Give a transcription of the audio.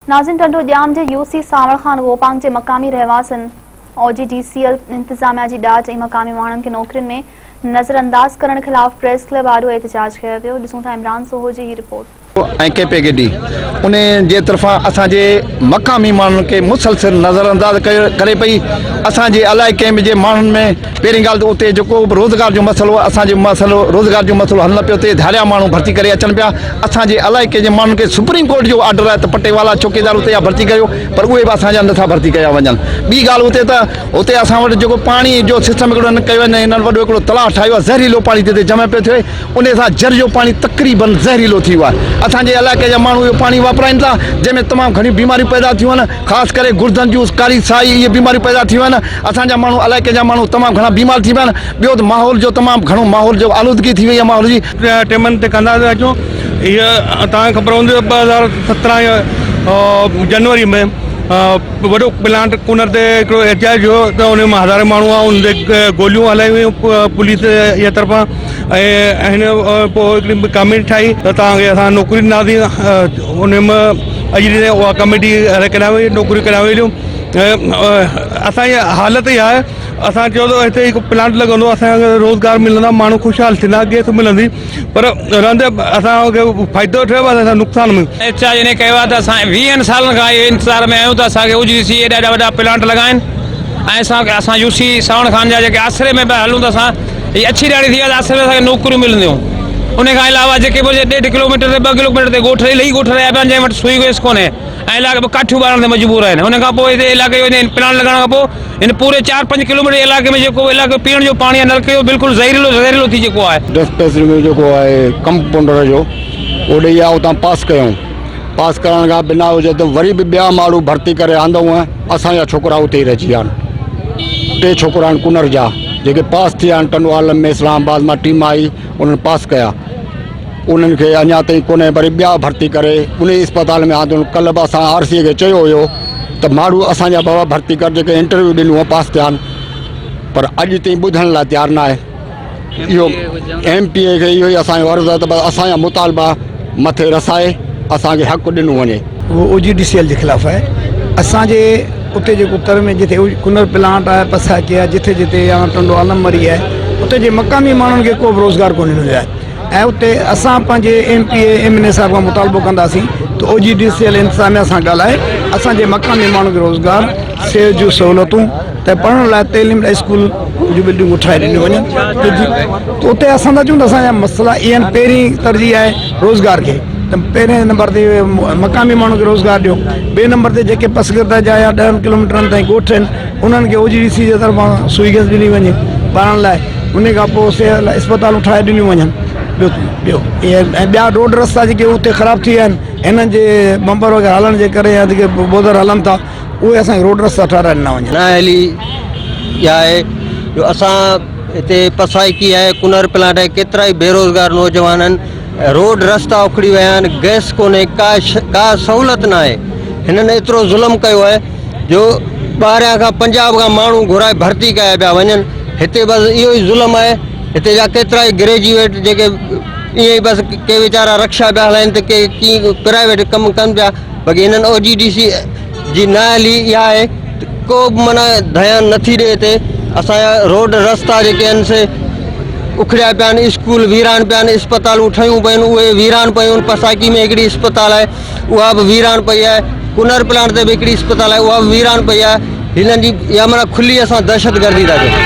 नाज़िन टंडो ॼाम जे UC सावड़ Khan Gopang जे मक़ामी रहवासन OGDCL इंतजामिया जी ॾाच ऐं मक़ामी माण्हुनि खे नौकरियुनि में नज़रअंदाज करण ख़िलाफ़ प्रेस क्लब आॾो एहतजाज कयो वियो। ॾिसूं था इमरान सोहो जी ही रिपोर्ट। KPGD उन जे तरफ़ा असांजे मक़ामी माण्हुनि खे मुसलसिल नज़रअंदाज करे पई। असांजे अलाए कंहिं जे माण्हुनि में पहिरीं ॻाल्हि त उते जेको बि रोज़गार जो मसइलो आहे, असांजो मसइलो रोज़गार जो मसइलो हल न पियो थिए। धारिया माण्हू भर्ती करे अचनि पिया। असांजे अलाए कंहिं जे माण्हुनि खे सुप्रीम कोर्ट जो ऑर्डर आहे त पटेवाला चौकीदार उते भर्ती कयो, पर उहे बि असांजा नथा भर्ती कया वञनि। ॿी ॻाल्हि उते असां वटि जेको पाणी जो सिस्टम हिकिड़ो न कयो वञे, हिननि वॾो हिकिड़ो तलाउ ठाहियो आहे, ज़हरीलो पाणी जिते जमा पियो थिए, उन सां जर जो पाणी तक़रीबन ज़हरीलो थी वियो आहे। असांजे इलाइक़े जा माण्हू इहो पाणी वापराइनि था, जंहिंमें तमामु घणियूं बीमारियूं पैदा थियूं आहिनि, ख़ासि करे गुर्दनि जूं, कारी साई, इहे बीमारियूं पैदा थियूं आहिनि। असांजा माण्हू इलाइक़े जा माण्हू तमामु घणा बीमार थी विया आहिनि। ॿियो त माहौल जो तमामु घणो माहौल जो आलूदगी थी वई आहे माहौल जी। टेमनि ते कंदा था अचूं। इहा तव्हांखे ख़बर हूंदी 2017 जनवरी में वॾो प्लांट कूनर ते हिकिड़ो एहतियाज हुयो त उन में हज़ारे माण्हू आहे, उन ते गोलियूं हलाई हुयूं पुलिस जे तरफ़ां। ऐं हिन पोइ हिकिड़ी कमेटी ठाही त तव्हांखे असां नौकरी ॾींदासीं। उन में अॼु उहा कमेटी कराई वई, नौकरियूं कराई वयूं। असांजी हालत इहा आहे, असां चयो त हिते हिकु प्लांट लॻंदो, असांखे रोज़गार मिलंदा, माण्हू ख़ुशहाल थींदा, गैस मिलंदी, पर रहंदे असांखे फ़ाइदो थियो आहे, असां नुक़सान में। एहतिजाज इन कयो आहे त असां 20 सालनि खां इहे इंतज़ार में आहियूं त असांखे OGDC एॾा वॾा प्लांट लॻाइनि ऐं असां यूसी सावड़ खान जा जेके आसिरे में पिया हलूं त असां हीअ अछी ॾाढी थी आहे त आसिरे में असांखे नौकरियूं मिलंदियूं। उन खां अलावा जेके बि 1.5 किलोमीटर ते 2 किलोमीटर ते ॻोठ इलाही ॻोठ रहिया पिया आहिनि, जंहिं वटि सुई गैस कोन्हे ऐं इलाइक़े में काठियूं ॿारण ते मजबूर आहिनि। उन खां पोइ हिते इलाइक़े जो प्लांट लॻाइण खां पोइ हिन पूरे 4-5 किलोमीटर इलाइक़े में जेको इलाइक़ो पीअण जो पाणी आहे नलके जो बिल्कुलु ज़हरीलो थी चुको आहे। डिस्पेंसरी जेको आहे कंपाउंडर जो उहो ॾेई आहे, उतां पास कयूं। पास करण खां बिना हुजे त वरी बि ॿिया माण्हू भर्ती करे आंदऊं। असांजा छोकिरा उते ई रहिजी विया आहिनि। 3 छोकिरा आहिनि कुनर जा जेके पास थी विया आहिनि। टंडो आलम में इस्लामाबाद मां टीम आई, उन्हनि पास कया। उन्हनि खे अञा ताईं कोन्हे, वरी ॿिया भर्ती करे उन अस्पताल में आंदो। कल्ह बि असां RC खे चयो हुयो त माण्हू असांजा बाबा भर्ती कर, जेके इंटरव्यू ॾिनो आहे पास थिया आहिनि, पर अॼु ताईं ॿुधण लाइ तयारु न आहे। इहो MPA खे इहो ई असांजो अर्ज़ु आहे त असांजा मुतालबा मथे रसाए असांखे हक़ु ॾिनो वञे। वो OGDCL जे ख़िलाफ़ु आहे। असांजे उते जेको तर में जिथे कुनर प्लांट आहे, पसाकी आहे, जिथे जिथे या टंडो आलम मरी आहे, उते जे मक़ामी माण्हुनि खे को बि रोज़गार कोन मिलियो आहे। ऐं उते असां पंहिंजे MPA MNA साहिब खां मुतालबो कंदासीं त OGDCL इंतज़ामिया सां ॻाल्हाए असांजे मक़ामी माण्हुनि खे रोज़गार, सेहत जूं सहूलियतूं, त पढ़ण लाइ तइलीम लाइ स्कूल जूं बिल्डिंगूं ठाहे ॾिनियूं वञनि। त उते असां था चऊं त असांजा मसइला इहे आहिनि। पहिरीं तरजीह आहे रोज़गार खे, त पहिरें नंबर ते मक़ामी माण्हू खे रोज़गार ॾियो। ॿिए नंबर ते जेके पसगिरदा जा या 10 किलोमीटरनि ताईं ॻोठ आहिनि, उन्हनि खे OGDC जे तरफ़ां सुई गैस ॾिनी वञे ॿारनि लाइ। उन खां पोइ सिहत लाइ अस्पतालूं ठाहे ॾिनियूं वञनि। ॿियो ऐं ॿिया रोड रस्ता जेके उते ख़राबु थी विया आहिनि, हिननि जे बम्पर वग़ैरह हलण जे करे या जेके बोदर हलनि था, उहे असांखे रोड रस्ता ठाराए ॾिना वञनि। न हली इहा आहे जो असां हिते पसाइकी आहे, कुनर प्लांट आहे, केतिरा ई बेरोज़गार नौजवान आहिनि। रोड रस्ता उखड़ी विया आहिनि, गैस कोन्हे, का सहूलियत न आहे। हिननि एतिरो ज़ुल्म कयो आहे जो ॿाहिरियां खां पंजाब खां माण्हू घुराए भर्ती कया पिया वञनि। हिते बसि इहो ई ज़ुल्म आहे। हिते जा केतिरा ई ग्रेजुएट जेके ईअं ई बसि के वीचारा रक्षा पिया हलाइनि त के कीअं प्राइवेट कमु कनि पिया। बाक़ी हिननि OGDC जी न हली इहा आहे, को बि माना ध्यानु नथी ॾिए हिते। असांजा रोड रस्ता जेके आहिनि से उखड़िया पिया आहिनि, स्कूल वीरान पिया आहिनि, अस्पतालूं ठहियूं पियूं आहिनि, उहे वीरान पियूं आहिनि। पसाकी में हिकिड़ी अस्पताल आहे, उहा बि वीरान पई आहे। कुनर प्लांट ते बि हिकिड़ी अस्पताल आहे, उहा बि वीरान पई आहे। हिननि जी इहा माना खुली असां दहशतगर्दी था कयूं।